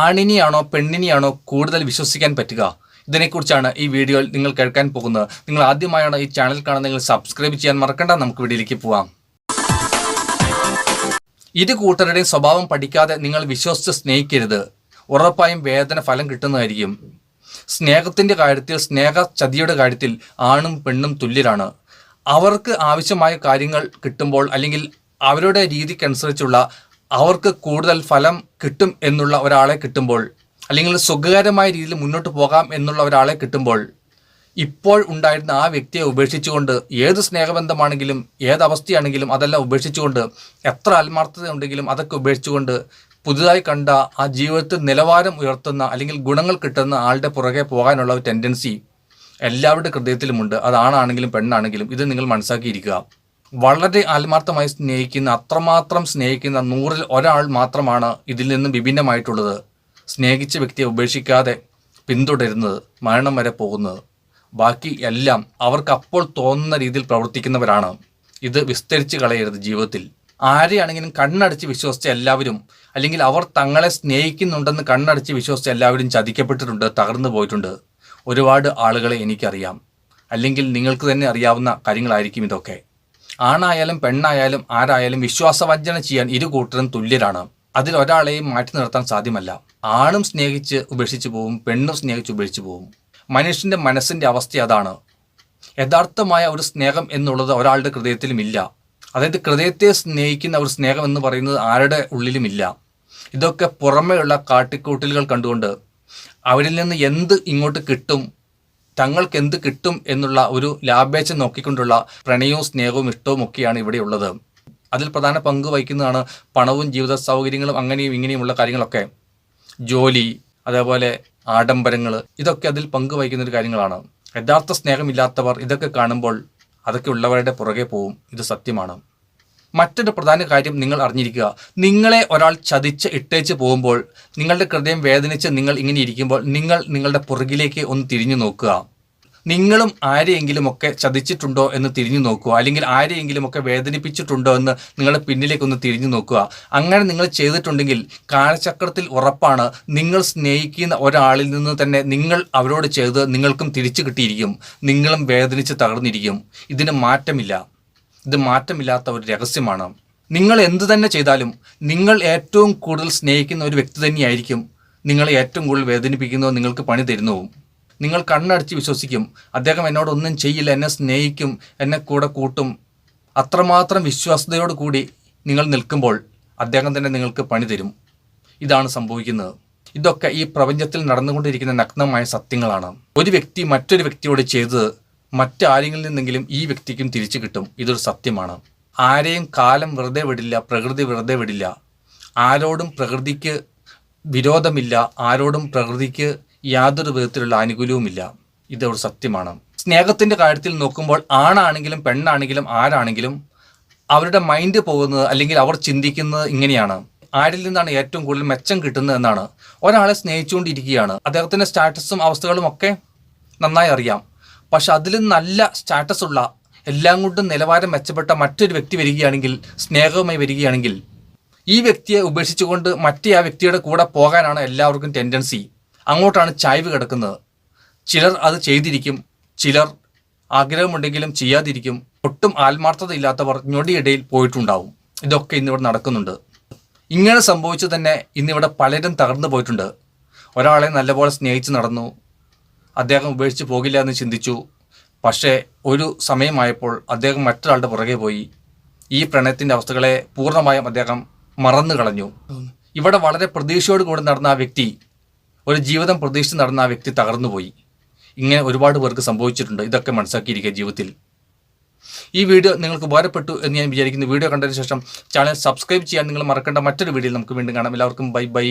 ആണിനെയാണോ പെണ്ണിനെയാണോ കൂടുതൽ വിശ്വസിക്കാൻ പറ്റുക? ഇതിനെക്കുറിച്ചാണ് ഈ വീഡിയോയിൽ നിങ്ങൾ കേൾക്കാൻ പോകുന്നത്. നിങ്ങൾ ആദ്യമായാണ് ഈ ചാനൽ കാണുന്നതെങ്കിൽ സബ്സ്ക്രൈബ് ചെയ്യാൻ മറക്കണ്ട. നമുക്ക് വീഡിയോയിലേക്ക് പോവാം. ഇരു കൂട്ടരുടെയും സ്വഭാവം പഠിക്കാതെ നിങ്ങൾ വിശ്വസിച്ച് സ്നേഹിക്കരുത്. ഉറപ്പായും വേദന ഫലം കിട്ടുന്നതായിരിക്കും. സ്നേഹത്തിൻ്റെ കാര്യത്തിൽ, സ്നേഹചതിയുടെ കാര്യത്തിൽ ആണും പെണ്ണും തുല്യരാണ്. അവർക്ക് ആവശ്യമായ കാര്യങ്ങൾ കിട്ടുമ്പോൾ, അല്ലെങ്കിൽ അവരുടെ രീതിക്കനുസരിച്ചുള്ള അവർക്ക് കൂടുതൽ ഫലം കിട്ടും എന്നുള്ള ഒരാളെ കിട്ടുമ്പോൾ, അല്ലെങ്കിൽ സുഖകരമായ രീതിയിൽ മുന്നോട്ട് പോകാം എന്നുള്ള ഒരാളെ കിട്ടുമ്പോൾ, ഇപ്പോൾ ഉണ്ടായിരുന്ന ആ വ്യക്തിയെ ഉപേക്ഷിച്ചുകൊണ്ട്, ഏത് സ്നേഹബന്ധമാണെങ്കിലും ഏതവസ്ഥയാണെങ്കിലും അതെല്ലാം ഉപേക്ഷിച്ചുകൊണ്ട്, എത്ര ആത്മാർത്ഥത ഉണ്ടെങ്കിലും അതൊക്കെ ഉപേക്ഷിച്ചുകൊണ്ട് പുതുതായി കണ്ട ആ ജീവിതത്തിൽ നിലവാരം ഉയർത്തുന്ന അല്ലെങ്കിൽ ഗുണങ്ങൾ കിട്ടുന്ന ആളുടെ പുറകെ പോകാനുള്ള ഒരു ടെൻഡൻസി എല്ലാവരുടെ ഹൃദയത്തിലുമുണ്ട്. അതാണാണെങ്കിലും പെണ്ണാണെങ്കിലും. ഇത് നിങ്ങൾ മനസ്സിലാക്കിയിരിക്കുക. വളരെ ആത്മാർത്ഥമായി സ്നേഹിക്കുന്ന, അത്രമാത്രം സ്നേഹിക്കുന്ന 100-ൽ ഒരാൾ മാത്രമാണ് ഇതിൽ നിന്നും വിഭിന്നമായിട്ടുള്ളത്. സ്നേഹിച്ച വ്യക്തിയെ ഉപേക്ഷിക്കാതെ പിന്തുടരുന്നത്, മരണം വരെ പോകുന്നത്. ബാക്കി എല്ലാം അവർക്ക് അപ്പോൾ തോന്നുന്ന രീതിയിൽ പ്രവർത്തിക്കുന്നവരാണ്. ഇത് വിസ്തരിച്ച് കളയരുത് ജീവിതത്തിൽ. ആരെയാണെങ്കിലും കണ്ണടച്ച് വിശ്വസിച്ച എല്ലാവരും, അല്ലെങ്കിൽ അവർ തങ്ങളെ സ്നേഹിക്കുന്നുണ്ടെന്ന് കണ്ണടച്ച് വിശ്വസിച്ച എല്ലാവരും ചതിക്കപ്പെട്ടിട്ടുണ്ട്, തകർന്നു പോയിട്ടുണ്ട്. ഒരുപാട് ആളുകളെ എനിക്കറിയാം. അല്ലെങ്കിൽ നിങ്ങൾക്ക് തന്നെ അറിയാവുന്ന കാര്യങ്ങളായിരിക്കും ഇതൊക്കെ. ആണായാലും പെണ്ണായാലും ആരായാലും വിശ്വാസവഞ്ചന ചെയ്യാൻ ഇരു കൂട്ടരും തുല്യരാണ്. അതിൽ ഒരാളെയും മാറ്റി നിർത്താൻ സാധ്യമല്ല. ആണും സ്നേഹിച്ച് ഉപേക്ഷിച്ച് പോവും, പെണ്ണും സ്നേഹിച്ച് ഉപേക്ഷിച്ച് പോവും. മനുഷ്യൻ്റെ മനസ്സിൻ്റെ അവസ്ഥ അതാണ്. യഥാർത്ഥമായ ഒരു സ്നേഹം എന്നുള്ളത് ഒരാളുടെ ഹൃദയത്തിലും ഇല്ല. അതായത് ഹൃദയത്തെ സ്നേഹിക്കുന്ന ഒരു സ്നേഹം എന്ന് പറയുന്നത് ആരുടെ ഉള്ളിലുമില്ല. ഇതൊക്കെ പുറമേയുള്ള കാട്ടിക്കൂട്ടലുകൾ കണ്ടുകൊണ്ട് അവരിൽ നിന്ന് എന്ത് ഇങ്ങോട്ട് കിട്ടും, തങ്ങൾക്ക് എന്ത് കിട്ടും എന്നുള്ള ഒരു ലാഭേച്ഛ നോക്കിക്കൊണ്ടുള്ള പ്രണയവും സ്നേഹവും ഇഷ്ടവും ഒക്കെയാണ് ഇവിടെയുള്ളത്. അതിൽ പ്രധാന പങ്ക് വഹിക്കുന്നതാണ് പണവും ജീവിത സൗകര്യങ്ങളും അങ്ങനെയും ഇങ്ങനെയുമുള്ള കാര്യങ്ങളൊക്കെ. ജോലി, അതേപോലെ ആഡംബരങ്ങൾ, ഇതൊക്കെ അതിൽ പങ്ക് വഹിക്കുന്ന ഒരു കാര്യങ്ങളാണ്. യഥാർത്ഥ സ്നേഹമില്ലാത്തവർ ഇതൊക്കെ കാണുമ്പോൾ അതൊക്കെ ഉള്ളവരുടെ പുറകെ പോവും. ഇത് സത്യമാണ്. മറ്റൊരു പ്രധാന കാര്യം നിങ്ങൾ അറിഞ്ഞിരിക്കുക. നിങ്ങളെ ഒരാൾ ചതിച്ച് ഇട്ടേച്ച് പോകുമ്പോൾ, നിങ്ങളുടെ ഹൃദയം വേദനിച്ച് നിങ്ങൾ ഇങ്ങനെ ഇരിക്കുമ്പോൾ, നിങ്ങൾ നിങ്ങളുടെ പുറകിലേക്ക് ഒന്ന് തിരിഞ്ഞു നോക്കുക. നിങ്ങളും ആരെയെങ്കിലുമൊക്കെ ചതിച്ചിട്ടുണ്ടോ എന്ന് തിരിഞ്ഞു നോക്കുക. അല്ലെങ്കിൽ ആരെയെങ്കിലുമൊക്കെ വേദനിപ്പിച്ചിട്ടുണ്ടോ എന്ന് നിങ്ങളുടെ പിന്നിലേക്കൊന്ന് തിരിഞ്ഞു നോക്കുക. അങ്ങനെ നിങ്ങൾ ചെയ്തിട്ടുണ്ടെങ്കിൽ കാലചക്രത്തിൽ ഉറപ്പാണ്, നിങ്ങൾ സ്നേഹിക്കുന്ന ഒരാളിൽ നിന്ന് തന്നെ നിങ്ങൾ അവരോട് ചെയ്ത് നിങ്ങൾക്കും തിരിച്ചു കിട്ടിയിരിക്കും. നിങ്ങളും വേദനിച്ച് തകർന്നിരിക്കും. ഇതിന് മാറ്റമില്ല. ഇത് മാറ്റമില്ലാത്ത ഒരു രഹസ്യമാണ്. നിങ്ങൾ എന്തു തന്നെ ചെയ്താലും നിങ്ങൾ ഏറ്റവും കൂടുതൽ സ്നേഹിക്കുന്ന ഒരു വ്യക്തി തന്നെയായിരിക്കും നിങ്ങളെ ഏറ്റവും കൂടുതൽ വേദനിപ്പിക്കുന്നതും നിങ്ങൾക്ക് പണി തരുന്നതും. നിങ്ങൾ കണ്ണടച്ച് വിശ്വസിക്കും, അദ്ദേഹം എന്നോടൊന്നും ചെയ്യില്ല, എന്നെ സ്നേഹിക്കും, എന്നെ കൂടെ കൂട്ടും. അത്രമാത്രം വിശ്വാസ്യതയോട് കൂടി നിങ്ങൾ നിൽക്കുമ്പോൾ അദ്ദേഹം തന്നെ നിങ്ങൾക്ക് പണി തരും. ഇതാണ് സംഭവിക്കുന്നത്. ഇതൊക്കെ ഈ പ്രപഞ്ചത്തിൽ നടന്നുകൊണ്ടിരിക്കുന്ന നഗ്നമായ സത്യങ്ങളാണ്. ഒരു വ്യക്തി മറ്റൊരു വ്യക്തിയോട് ചെയ്തത് മറ്റാരെങ്കിലും നിന്നെങ്കിലും ഈ വ്യക്തിക്കും തിരിച്ചു കിട്ടും. ഇതൊരു സത്യമാണ്. ആരെയും കാലം വെറുതെ വിടില്ല, പ്രകൃതി വെറുതെ വിടില്ല. ആരോടും പ്രകൃതിക്ക് വിരോധമില്ല, ആരോടും പ്രകൃതിക്ക് യാതൊരു വിധത്തിലുള്ള ആനുകൂല്യവുമില്ല. ഇതൊരു സത്യമാണ്. സ്നേഹത്തിൻ്റെ കാര്യത്തിൽ നോക്കുമ്പോൾ ആണാണെങ്കിലും പെണ്ണാണെങ്കിലും ആരാണെങ്കിലും അവരുടെ മൈൻഡ് പോകുന്നത്, അല്ലെങ്കിൽ അവർ ചിന്തിക്കുന്നത് ഇങ്ങനെയാണ്: ആരിൽ നിന്നാണ് ഏറ്റവും കൂടുതൽ മെച്ചം കിട്ടുന്നത് എന്നാണ്. ഒരാളെ സ്നേഹിച്ചുകൊണ്ടിരിക്കുകയാണ്, അദ്ദേഹത്തിൻ്റെ സ്റ്റാറ്റസും അവസ്ഥകളും ഒക്കെ നന്നായി അറിയാം. പക്ഷെ അതിലും നല്ല സ്റ്റാറ്റസ് ഉള്ള, എല്ലാം കൊണ്ടും നിലവാരം മെച്ചപ്പെട്ട മറ്റൊരു വ്യക്തി വരികയാണെങ്കിൽ, സ്നേഹവുമായി വരികയാണെങ്കിൽ, ഈ വ്യക്തിയെ ഉപേക്ഷിച്ചുകൊണ്ട് മറ്റേ ആ വ്യക്തിയുടെ കൂടെ പോകാനാണ് എല്ലാവർക്കും ടെൻഡൻസി. അങ്ങോട്ടാണ് ചായ്വ് കിടക്കുന്നത്. ചിലർ അത് ചെയ്തിരിക്കും, ചിലർ ആഗ്രഹമുണ്ടെങ്കിലും ചെയ്യാതിരിക്കും. ഒട്ടും ആത്മാർത്ഥത ഇല്ലാത്തവർ ഞൊടിയിടയിൽ പോയിട്ടുണ്ടാവും. ഇതൊക്കെ ഇന്നിവിടെ നടക്കുന്നുണ്ട്. ഇങ്ങനെ സംഭവിച്ചു തന്നെ ഇന്നിവിടെ പലരും തകർന്നു പോയിട്ടുണ്ട്. ഒരാളെ നല്ലപോലെ സ്നേഹിച്ച് നടന്നു, അദ്ദേഹം ഉപേക്ഷിച്ച് പോകില്ല എന്ന് ചിന്തിച്ചു. പക്ഷേ ഒരു സമയമായപ്പോൾ അദ്ദേഹം മറ്റൊരാളുടെ പുറകെ പോയി. ഈ പ്രണയത്തിൻ്റെ അവസ്ഥകളെ പൂർണ്ണമായും അദ്ദേഹം മറന്നു കളഞ്ഞു. ഇവിടെ വളരെ പ്രതീക്ഷയോട് കൂടി നടന്ന ആ വ്യക്തി, ഒരു ജീവിതം പ്രതീക്ഷിച്ച് നടന്ന ആ വ്യക്തി തകർന്നുപോയി. ഇങ്ങനെ ഒരുപാട് പേർക്ക് സംഭവിച്ചിട്ടുണ്ട്. ഇതൊക്കെ മനസ്സിലാക്കിയിരിക്കുക ജീവിതത്തിൽ. ഈ വീഡിയോ നിങ്ങൾക്ക് ഉപകാരപ്പെട്ടു എന്ന് ഞാൻ വിചാരിക്കുന്നു. വീഡിയോ കണ്ടതിന് ശേഷം ചാനൽ സബ്സ്ക്രൈബ് ചെയ്യാൻ നിങ്ങൾ മറക്കേണ്ട. മറ്റൊരു വീഡിയോയിൽ നമുക്ക് വീണ്ടും കാണാം. എല്ലാവർക്കും ബൈ ബൈ.